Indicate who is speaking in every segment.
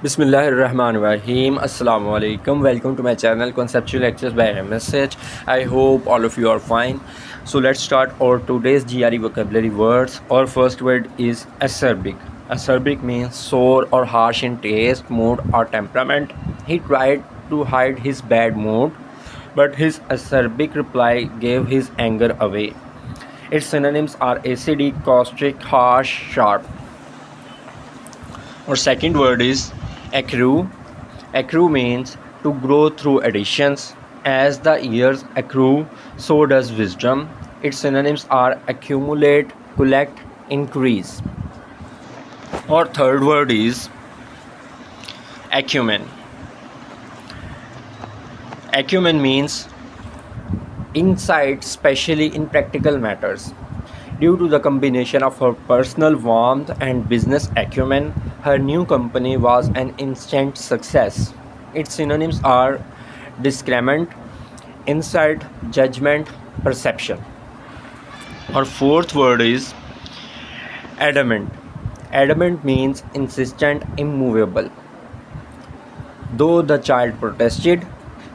Speaker 1: Bismillahirrahmanirrahim. Assalamu alaikum. Welcome to my channel Conceptual Lectures by MSH. I hope all of you are fine. So let's start our today's GRE vocabulary words. Our first word is acerbic. Acerbic means sore or harsh in taste, mood or temperament. He tried to hide his bad mood, but his acerbic reply gave his anger away. Its synonyms are acidic, caustic, harsh, sharp. Our second word is accrue. Accrue means to grow through additions. As the years accrue, so does wisdom. Its synonyms are accumulate, collect, increase. Our third word is acumen. Acumen means insight, especially in practical matters. Due to the combination of her personal warmth and business acumen, her new company was an instant success. Its synonyms are discernment, insight, judgment, perception. Our fourth word is adamant. Adamant means insistent, immovable. Though the child protested,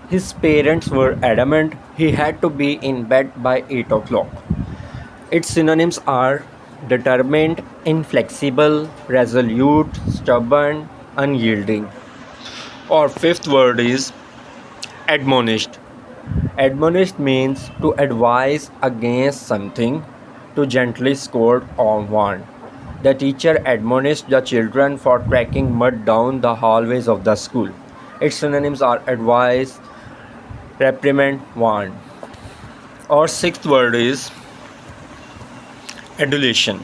Speaker 1: his parents were adamant he had to be in bed by 8 o'clock. Its synonyms are determined, inflexible, resolute, stubborn, unyielding. Our fifth word is admonished. Admonished means to advise against something, to gently scold or warn. The teacher admonished the children for tracking mud down the hallways of the school. Its synonyms are advise, reprimand, warn. Our sixth word is adulation.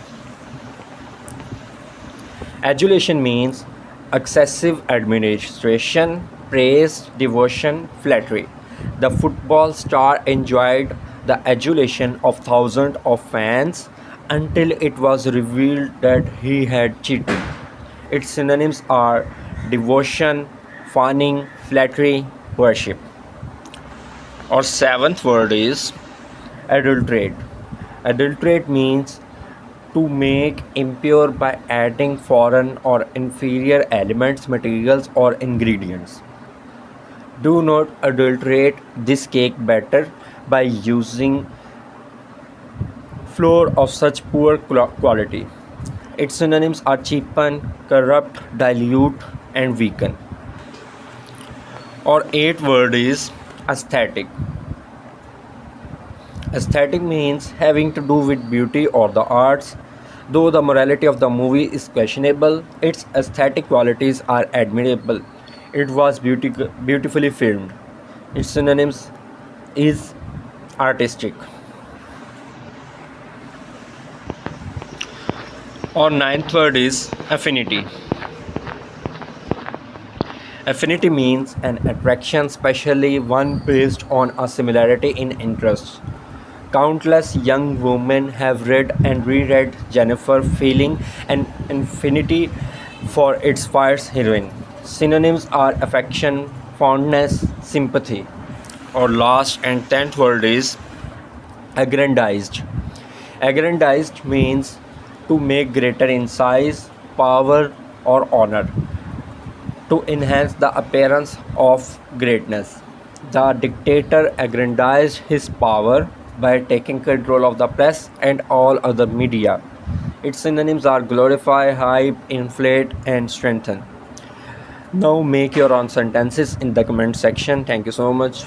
Speaker 1: Adulation means excessive administration, praise, devotion, flattery. The football star enjoyed the adulation of thousands of fans until it was revealed that he had cheated. Its synonyms are devotion, fawning, flattery, worship. Our seventh word is adulterate. Adulterate means to make impure by adding foreign or inferior elements, materials, or ingredients. Do not adulterate this cake batter by using flour of such poor quality. Its synonyms are cheapen, corrupt, dilute, and weaken. Our eighth word is aesthetic. Aesthetic means having to do with beauty or the arts. Though the morality of the movie is questionable, its aesthetic qualities are admirable. It was beautifully filmed. Its synonyms is artistic. Our ninth word is affinity. Affinity means an attraction, especially one based on a similarity in interests. Countless young women have read and reread Jennifer, feeling an affinity for its fierce heroine. Synonyms are affection, fondness, sympathy. Our last and tenth word is aggrandized. Aggrandized means to make greater in size, power, or honor, to enhance the appearance of greatness. The dictator aggrandized his power by taking control of the press and all other media. Its synonyms are glorify, hype, inflate, and strengthen. Now make your own sentences in the comment section. Thank you so much.